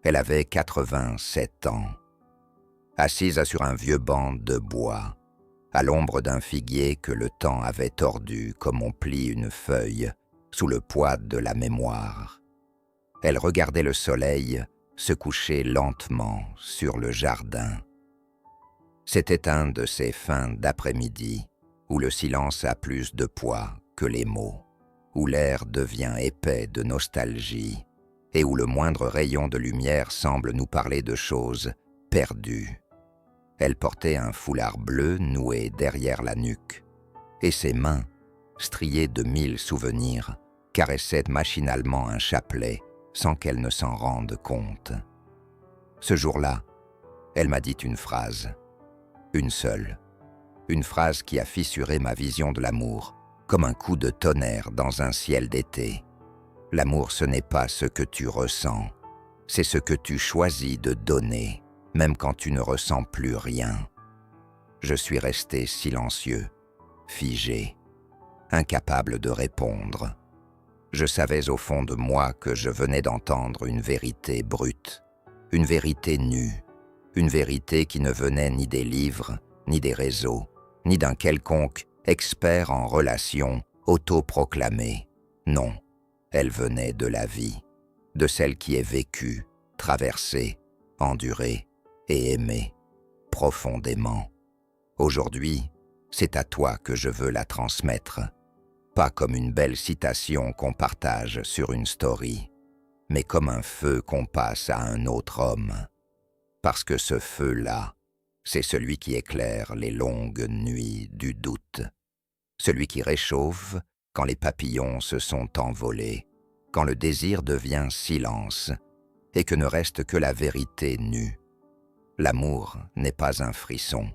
Elle avait 87 ans. Assise sur un vieux banc de bois, à l'ombre d'un figuier que le temps avait tordu comme on plie une feuille sous le poids de la mémoire. Elle regardait le soleil se coucher lentement sur le jardin. C'était un de ces fins d'après-midi où le silence a plus de poids que les mots, où l'air devient épais de nostalgie et où le moindre rayon de lumière semble nous parler de choses perdues. Elle portait un foulard bleu noué derrière la nuque, et ses mains, striées de 1000 souvenirs, caressaient machinalement un chapelet sans qu'elle ne s'en rende compte. Ce jour-là, elle m'a dit une phrase, une seule, une phrase qui a fissuré ma vision de l'amour, comme un coup de tonnerre dans un ciel d'été. L'amour, ce n'est pas ce que tu ressens, c'est ce que tu choisis de donner, même quand tu ne ressens plus rien. Je suis resté silencieux, figé, incapable de répondre. Je savais au fond de moi que je venais d'entendre une vérité brute, une vérité nue, une vérité qui ne venait ni des livres, ni des réseaux, ni d'un quelconque expert en relations autoproclamé. Non, elle venait de la vie, de celle qui est vécue, traversée, endurée et aimée, profondément. Aujourd'hui, c'est à toi que je veux la transmettre, pas comme une belle citation qu'on partage sur une story, mais comme un feu qu'on passe à un autre homme. Parce que ce feu-là, c'est celui qui éclaire les longues nuits du doute, celui qui réchauffe quand les papillons se sont envolés, quand le désir devient silence et que ne reste que la vérité nue. L'amour n'est pas un frisson,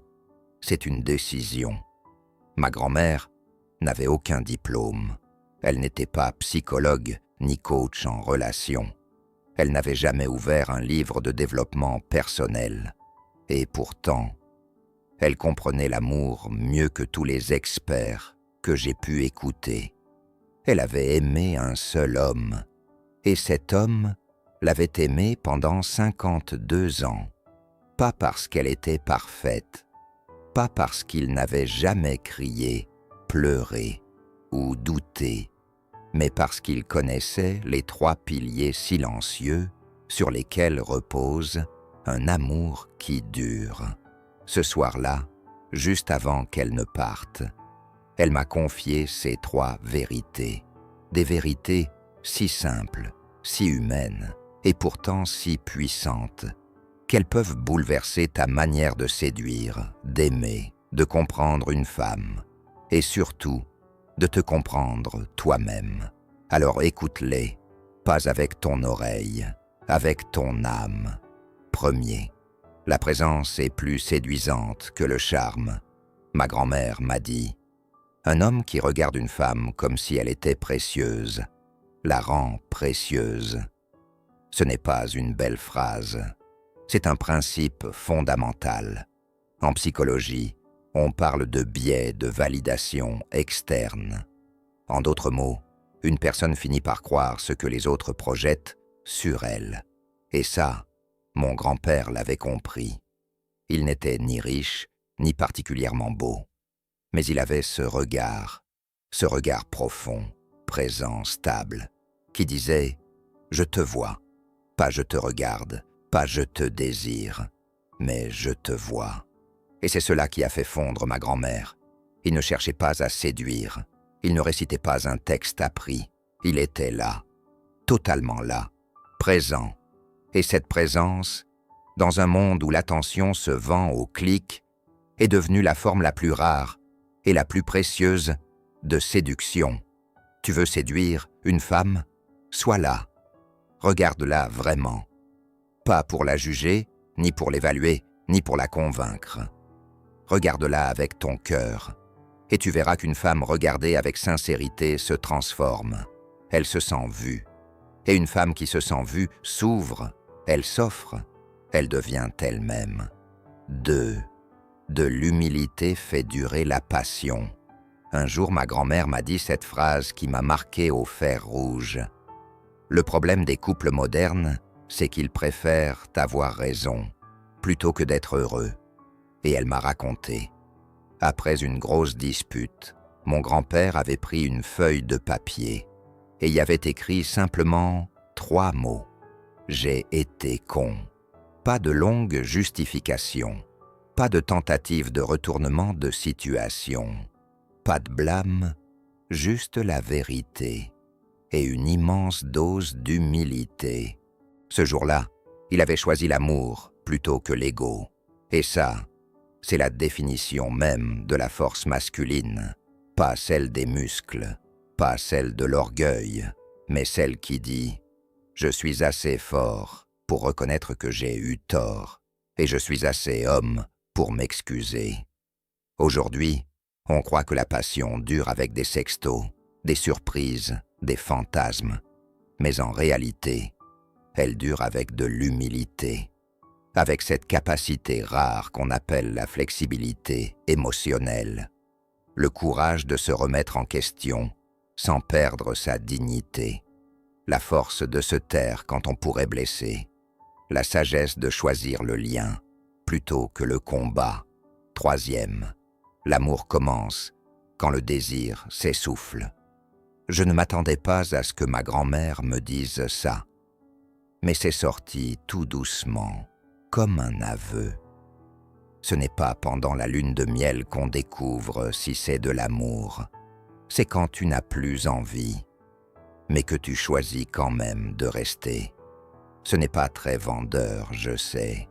c'est une décision. Ma grand-mère n'avait aucun diplôme. Elle n'était pas psychologue ni coach en relations. Elle n'avait jamais ouvert un livre de développement personnel. Et pourtant, elle comprenait l'amour mieux que tous les experts que j'ai pu écouter. Elle avait aimé un seul homme, et cet homme l'avait aimée pendant 52 ans. Pas parce qu'elle était parfaite, pas parce qu'il n'avait jamais crié, pleuré ou douté, mais parce qu'il connaissait les 3 piliers silencieux sur lesquels repose un amour qui dure. Ce soir-là, juste avant qu'elle ne parte, elle m'a confié ces 3 vérités, des vérités si simples, si humaines et pourtant si puissantes, qu'elles peuvent bouleverser ta manière de séduire, d'aimer, de comprendre une femme, et surtout, de te comprendre toi-même. Alors écoute-les, pas avec ton oreille, avec ton âme. Premier, la présence est plus séduisante que le charme. Ma grand-mère m'a dit, un homme qui regarde une femme comme si elle était précieuse, la rend précieuse. Ce n'est pas une belle phrase, c'est un principe fondamental. En psychologie, on parle de biais de validation externe. En d'autres mots, une personne finit par croire ce que les autres projettent sur elle. Et ça, mon grand-père l'avait compris. Il n'était ni riche, ni particulièrement beau. Mais il avait ce regard profond, présent, stable, qui disait « Je te vois, pas je te regarde, pas je te désire, mais je te vois ». Et c'est cela qui a fait fondre ma grand-mère. Il ne cherchait pas à séduire, il ne récitait pas un texte appris, il était là, totalement là, présent. Et cette présence, dans un monde où l'attention se vend au clic, est devenue la forme la plus rare et la plus précieuse de séduction. Tu veux séduire une femme? Sois là. Regarde-la vraiment. Pas pour la juger, ni pour l'évaluer, ni pour la convaincre. Regarde-la avec ton cœur, et tu verras qu'une femme regardée avec sincérité se transforme. Elle se sent vue. Et une femme qui se sent vue s'ouvre, elle s'offre, elle devient elle-même. 2. De l'humilité fait durer la passion. Un jour, ma grand-mère m'a dit cette phrase qui m'a marqué au fer rouge. Le problème des couples modernes, c'est qu'ils préfèrent avoir raison plutôt que d'être heureux. Et elle m'a raconté. Après une grosse dispute, mon grand-père avait pris une feuille de papier et y avait écrit simplement 3 mots. J'ai été con. Pas de longue justification, pas de tentative de retournement de situation, pas de blâme, juste la vérité et une immense dose d'humilité. Ce jour-là, il avait choisi l'amour plutôt que l'ego. Et ça, c'est la définition même de la force masculine, pas celle des muscles, pas celle de l'orgueil, mais celle qui dit « Je suis assez fort pour reconnaître que j'ai eu tort, et je suis assez homme pour m'excuser. » Aujourd'hui, on croit que la passion dure avec des sextos, des surprises, des fantasmes, mais en réalité, elle dure avec de l'humilité, avec cette capacité rare qu'on appelle la flexibilité émotionnelle, le courage de se remettre en question sans perdre sa dignité, la force de se taire quand on pourrait blesser, la sagesse de choisir le lien plutôt que le combat. 3e, l'amour commence quand le désir s'essouffle. Je ne m'attendais pas à ce que ma grand-mère me dise ça, mais c'est sorti tout doucement, comme un aveu. Ce n'est pas pendant la lune de miel qu'on découvre si c'est de l'amour, c'est quand tu n'as plus envie, mais que tu choisis quand même de rester. Ce n'est pas très vendeur, je sais.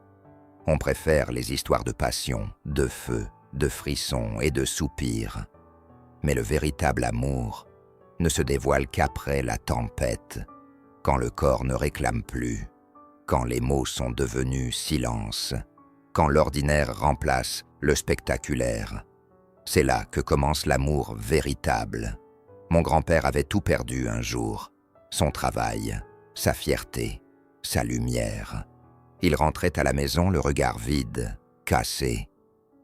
On préfère les histoires de passion, de feu, de frissons et de soupirs. Mais le véritable amour ne se dévoile qu'après la tempête, quand le corps ne réclame plus, quand les mots sont devenus silence, quand l'ordinaire remplace le spectaculaire. C'est là que commence l'amour véritable. Mon grand-père avait tout perdu un jour, son travail, sa fierté, sa lumière. Il rentrait à la maison le regard vide, cassé.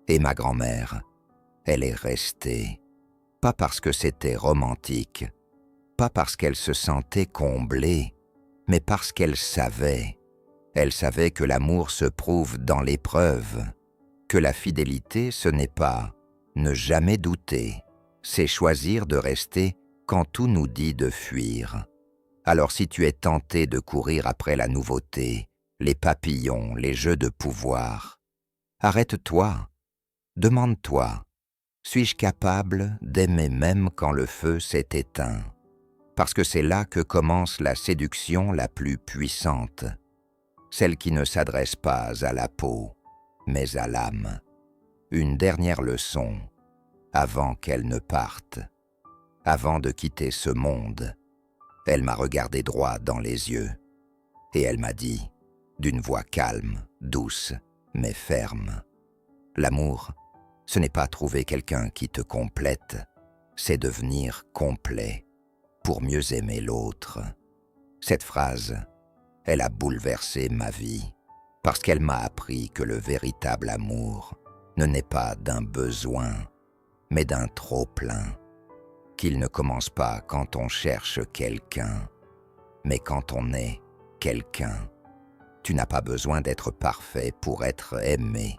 Et ma grand-mère, elle est restée. Pas parce que c'était romantique, pas parce qu'elle se sentait comblée, mais parce qu'elle savait. Elle savait que l'amour se prouve dans l'épreuve, que la fidélité ce n'est pas ne jamais douter, c'est choisir de rester quand tout nous dit de fuir. Alors si tu es tenté de courir après la nouveauté, les papillons, les jeux de pouvoir, arrête-toi, demande-toi, suis-je capable d'aimer même quand le feu s'est éteint? Parce que c'est là que commence la séduction la plus puissante, celle qui ne s'adresse pas à la peau, mais à l'âme. Une dernière leçon, avant qu'elle ne parte, avant de quitter ce monde. Elle m'a regardé droit dans les yeux, et elle m'a dit, d'une voix calme, douce, mais ferme, « L'amour, ce n'est pas trouver quelqu'un qui te complète, c'est devenir complet pour mieux aimer l'autre. » Cette phrase, elle a bouleversé ma vie, parce qu'elle m'a appris que le véritable amour ne naît pas d'un besoin, mais d'un trop-plein, qu'il ne commence pas quand on cherche quelqu'un, mais quand on est quelqu'un. Tu n'as pas besoin d'être parfait pour être aimé.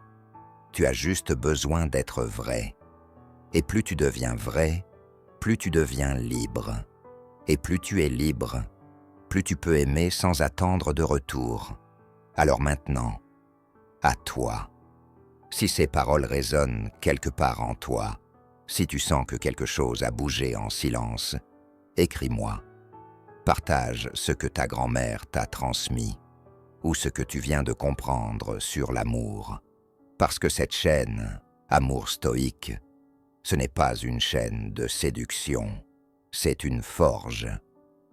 Tu as juste besoin d'être vrai. Et plus tu deviens vrai, plus tu deviens libre. Et plus tu es libre, plus tu peux aimer sans attendre de retour. Alors maintenant, à toi. Si ces paroles résonnent quelque part en toi, si tu sens que quelque chose a bougé en silence, écris-moi. Partage ce que ta grand-mère t'a transmis ou ce que tu viens de comprendre sur l'amour. Parce que cette chaîne, amour stoïque, ce n'est pas une chaîne de séduction, c'est une forge,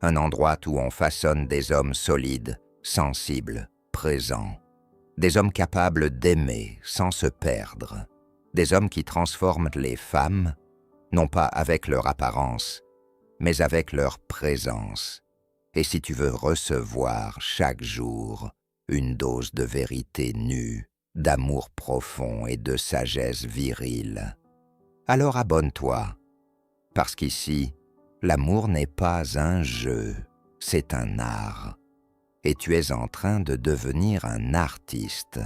un endroit où on façonne des hommes solides, sensibles, présents, des hommes capables d'aimer sans se perdre, des hommes qui transforment les femmes, non pas avec leur apparence, mais avec leur présence. Et si tu veux recevoir chaque jour une dose de vérité nue, d'amour profond et de sagesse virile, alors abonne-toi, parce qu'ici, l'amour n'est pas un jeu, c'est un art. et tu es en train de devenir un artiste.